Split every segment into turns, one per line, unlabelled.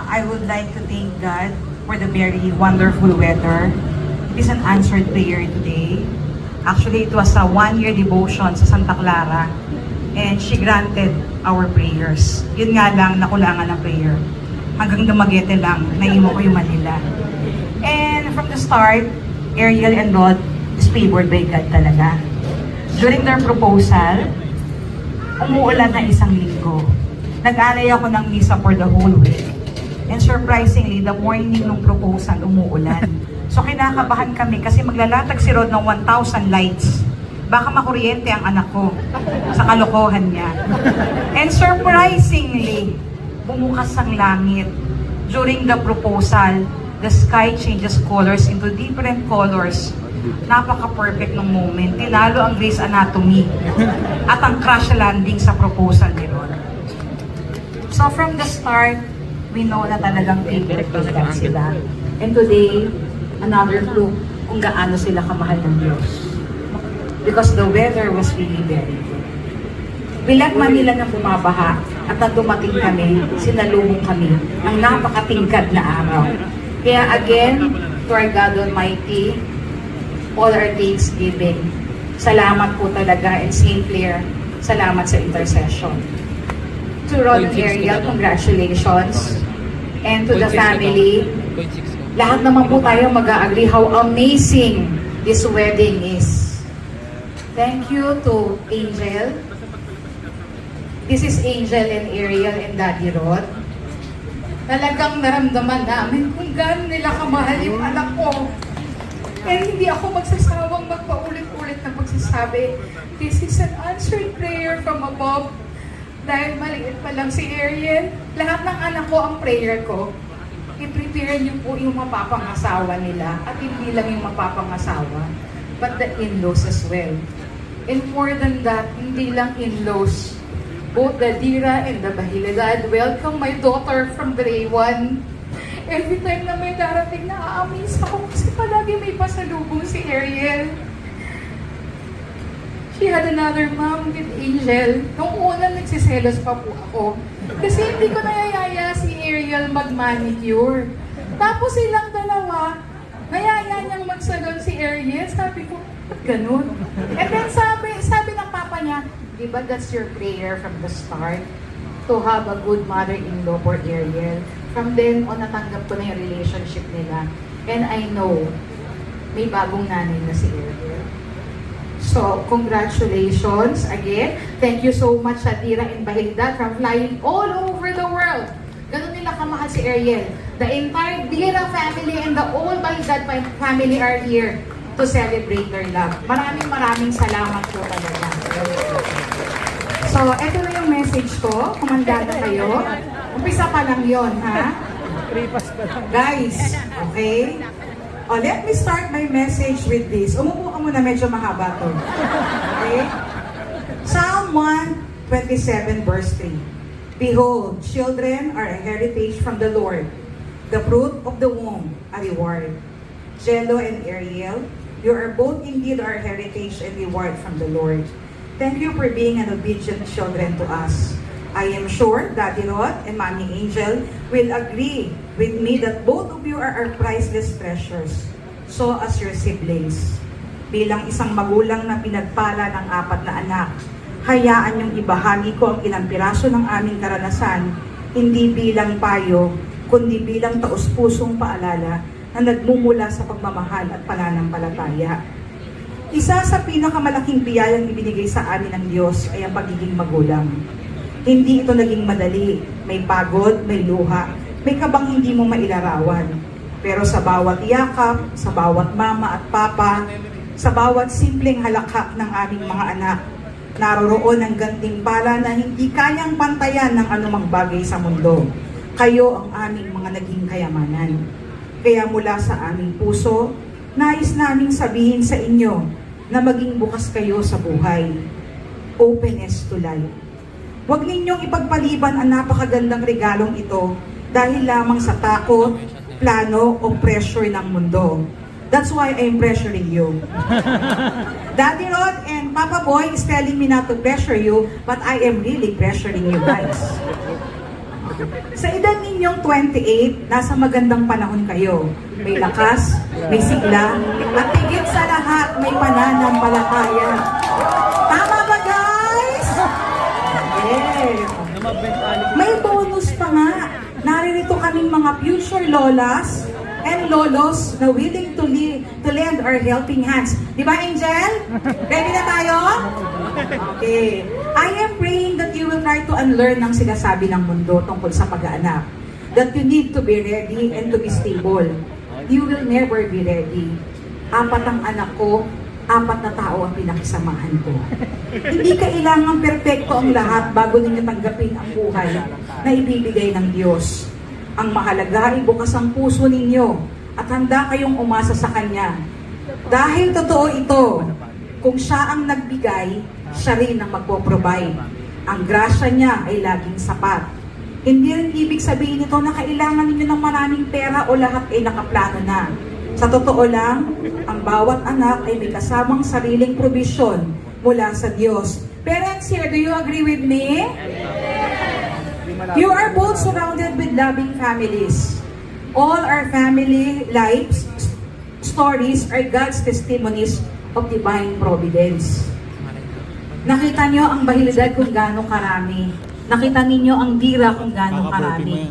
I would like to thank God for the very wonderful weather. It is an answered prayer today. Actually, it was a one-year devotion sa Santa Clara and she granted our prayers. Yun nga lang, nakulangan ng prayer. Hanggang Dumaguete lang, naiwan ko yung Manila. And from the start, Ariel and Rod is favored by God talaga. During their proposal, umuulan na isang linggo. Nag-alay ako ng misa for the whole week. And surprisingly, the morning ng proposal, umuulan. So kinakabahan kami kasi maglalatag si Rod ng 1,000 lights. Baka makuryente ang anak ko sa kalokohan niya. And surprisingly, bumukas ang langit. During the proposal, the sky changes colors into different colors. Napaka-perfect ng moment. Tinalo ang Grey's Anatomy at ang crash landing sa proposal ni Rod. So from the start, we know na talagang favorite talaga sila. And today, another proof kung gaano sila kamahal ng Diyos. Because the weather was really very good. Bilang Manila na bumabaha at na dumating kami, sinalubong kami ng napakatingkad na araw. Kaya again, to our God Almighty, all our thanksgiving. Salamat po talaga, and St. Clair, salamat sa intercession. To Rod and Ariel, congratulations. And to the family, lahat naman po tayo mag-agree how amazing this wedding is. Thank you to Angel. This is Angel and Ariel and Daddy Rod. Talagang naramdaman namin kung gaano nila kamahal yung anak ko. And hindi ako magsasawang magpaulit-ulit na pagsasabi, this is an answered prayer from above. Dahil maliit pa lang si Ariel, lahat ng anak ko ang prayer ko. I-prepare niyo po yung mapapangasawa nila at hindi lang yung mapapangasawa, but the in-laws as well. And more than that, hindi lang in-laws, both the Dira and the Bahilagad, welcome my daughter from Day 1. Every time na may darating na aamis ako kasi palagi may pasalubong si Ariel. She had another mom with Angel. Nung una, nagsiselos pa po ako. Kasi hindi ko nayayaya si Ariel mag-manicure. Tapos silang dalawa, nayaya niyang magsalon si Ariel. Sabi ko, ba't ganun? And then sabi ng papa niya, di ba that's your prayer from the start? To have a good mother-in-law for Ariel. From then on, natanggap ko na yung relationship nila. And I know, may bagong nanay na si Ariel. So, congratulations again. Thank you so much sa Dira and Bahilda from flying all over the world. Ganun nila kamahal si Ariel. The entire Dira family and the whole Bahilda family are here to celebrate their love. Maraming salamat po talaga. So, eto na yung message ko. Kumandada kayo. Umpisa pa lang yon, ha? Guys, okay? Oh, let me start my message with this. Umupo ka muna, medyo mahaba to. Okay? Psalm 1:27 verse 3. Behold, children are a heritage from the Lord, the fruit of the womb, a reward. Jello and Ariel, you are both indeed our heritage and reward from the Lord. Thank you for being an obedient children to us. I am sure Daddy Rod and Mommy Angel will agree with me that both of you are our priceless treasures, so as your siblings. Bilang isang magulang na pinagpala ng 4 na anak, hayaan niyong ibahagi ko ang ilang piraso ng aming karanasan, hindi bilang payo, kundi bilang taus-pusong paalala na nagmumula sa pagmamahal at pananampalataya. Isa sa pinakamalaking biyayang ibinigay sa amin ng Diyos ay ang pagiging magulang. Hindi ito naging madali, may pagod, may luha, may kabang hindi mo mailarawan. Pero sa bawat yakap, sa bawat mama at papa, sa bawat simpleng halakhak ng aming mga anak, naroroon ang gantimpala na hindi kayang pantayan ng anumang bagay sa mundo. Kayo ang aming mga naging kayamanan. Kaya mula sa aming puso, nais naming sabihin sa inyo na maging bukas kayo sa buhay. Openness to life. Huwag ninyong ipagpaliban ang napakagandang regalong ito dahil lamang sa takot, plano o pressure ng mundo. That's why I'm pressuring you. Daddy Rod and Papa Boy is telling me not to pressure you, but I am really pressuring you guys.
Sa edad ninyong 28, nasa magandang panahon kayo. May lakas, may sigla, at higit sa lahat, may pananampalataya. Tama ba, guys? Yeah. May bonus pa nga. Naririto kaming mga future lolas and lolos na willing to lend our helping hands. Di ba, Angel? Ready na tayo? Okay. I am praying that you will try to unlearn ang sinasabi ng mundo tungkol sa pag-aanak. That you need to be ready and to be stable. You will never be ready. 4 ang anak ko, 4 na tao ang pinakisamahan ko. Hindi kailangan perpekto ang lahat bago ninyo tanggapin ang buhay na ibibigay ng Diyos. Ang mahalaga ay bukas ang puso ninyo at handa kayong umasa sa Kanya. Dahil totoo ito, kung siya ang nagbigay, siya rin ang magpo-provide. Ang grasya niya ay laging sapat. Hindi rin ibig sabihin nito na kailangan ninyo ng maraming pera o lahat ay nakaplano na. Sa totoo lang, ang bawat anak ay may kasamang sariling provision mula sa Diyos. Parents here, do you agree with me? You are both surrounded with loving families. All our family lives, stories are God's testimonies of divine providence. Nakita nyo ang bahilidad kung gaano karami. Nakita ninyo ang dira kung gaano karami.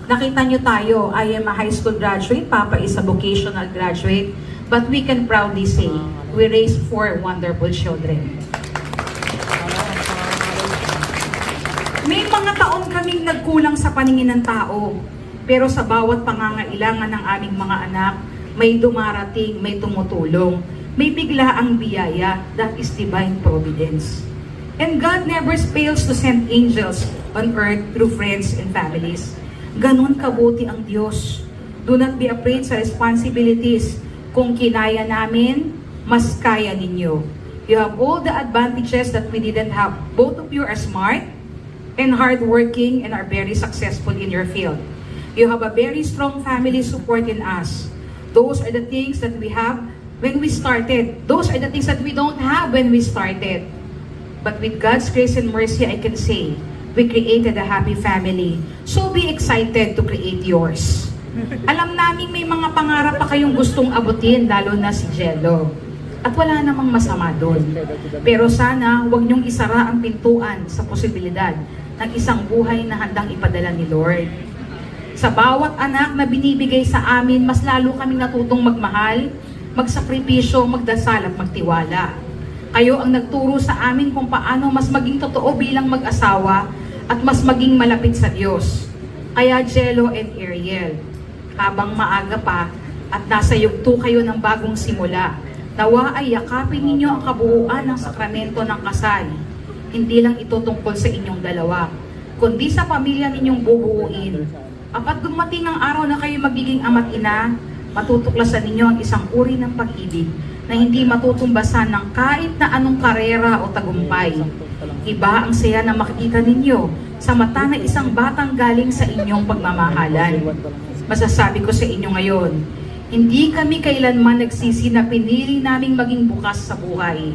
Nakita nyo tayo, I am a high school graduate, Papa is a vocational graduate, but we can proudly say, we raised 4 wonderful children. May mga taon kaming nagkulang sa paningin ng tao, pero sa bawat pangangailangan ng aming mga anak, may dumarating, may tumutulong, may bigla ang biyaya, that is divine providence. And God never fails to send angels on earth through friends and families. Ganon kabuti ang Diyos. Do not be afraid sa responsibilities. Kung kinaya namin, mas kaya ninyo. You have all the advantages that we didn't have. Both of you are smart and hardworking and are very successful in your field. You have a very strong family support in us. Those are the things that we have when we started. Those are the things that we don't have when we started. But with God's grace and mercy, I can say, we created a happy family. So be excited to create yours. Alam namin may mga pangarap pa kayong gustong abutin, lalo na si Jello. At wala namang masama doon. Pero sana, huwag niyong isara ang pintuan sa posibilidad ng isang buhay na handang ipadala ni Lord. Sa bawat anak na binibigay sa amin, mas lalo kaming natutong magmahal, magsakripisyo, magdasal at magtiwala. Kayo ang nagturo sa amin kung paano mas maging totoo bilang mag-asawa at mas maging malapit sa Diyos. Kaya Jello and Ariel, habang maaga pa at nasa yugto kayo ng bagong simula, nawa ay yakapin ninyo ang kabuuan ng sakramento ng kasal. Hindi lang ito tungkol sa inyong dalawa, kundi sa pamilya ninyong bubuuin. Apat dumating ang araw na kayo magiging ama't ina, matutuklasan ninyo ang isang uri ng pag-ibig na hindi matutumbasan ng kahit na anong karera o tagumpay. Iba ang saya na makikita ninyo sa mata ng isang batang galing sa inyong pagmamahalan. Masasabi ko sa inyo ngayon, hindi kami kailanman nagsisi na pinili naming maging bukas sa buhay.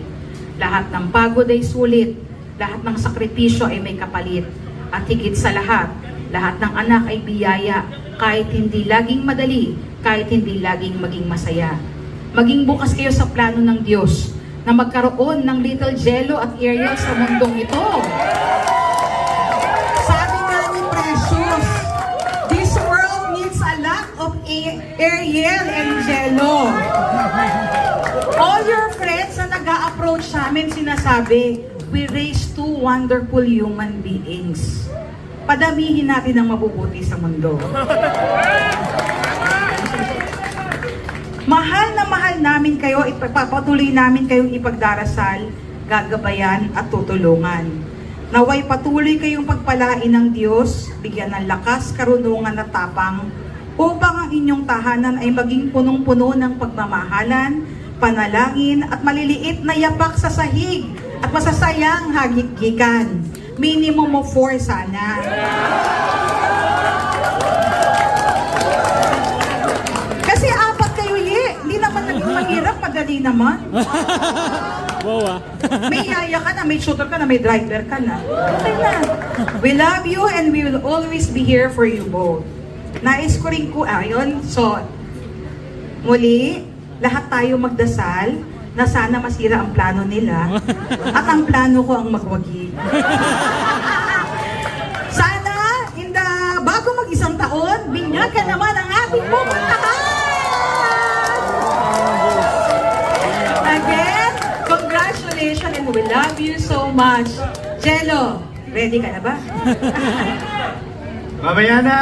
Lahat ng pagod ay sulit, lahat ng sakripisyo ay may kapalit, at higit sa lahat ng anak ay biyaya, kahit hindi laging madali, kahit hindi laging maging masaya. Maging bukas kayo sa plano ng Diyos na magkaroon ng little Jello at Ariel sa mundong ito. Sabi nga ni Precious, this world needs a lot of Ariel and Jello. All your friends na nag-a-approach sa amin sinasabi, we raise 2 wonderful human beings. Padamihin natin ang mabubuti sa mundo. Mahal na mahal namin kayo, ipapatuloy namin kayong ipagdarasal, gagabayan at tutulungan. Naway patuloy kayong pagpalain ng Diyos, bigyan ng lakas, karunungan at tapang, upang ang inyong tahanan ay maging punong-puno ng pagmamahalan, panalangin at maliliit na yapak sa sahig at masasayang hagigikan. Minimum of 4 sana. Kasi 4 kayo, hindi naman naging mahirap, madali naman.
Wow ah.
May yaya ka na, may shooter ka na, may driver ka na. Okay na. We love you and we will always be here for you both. Nais ko rin ayon. So, muli, lahat tayo magdasal na sana masira ang plano nila at ang plano ko ang magwagi. Sana, bago mag-isang taon, binyagan naman ang ating pupuntahan! Again, congratulations and we love you so much. Jello, ready ka na ba?
Mamaya na!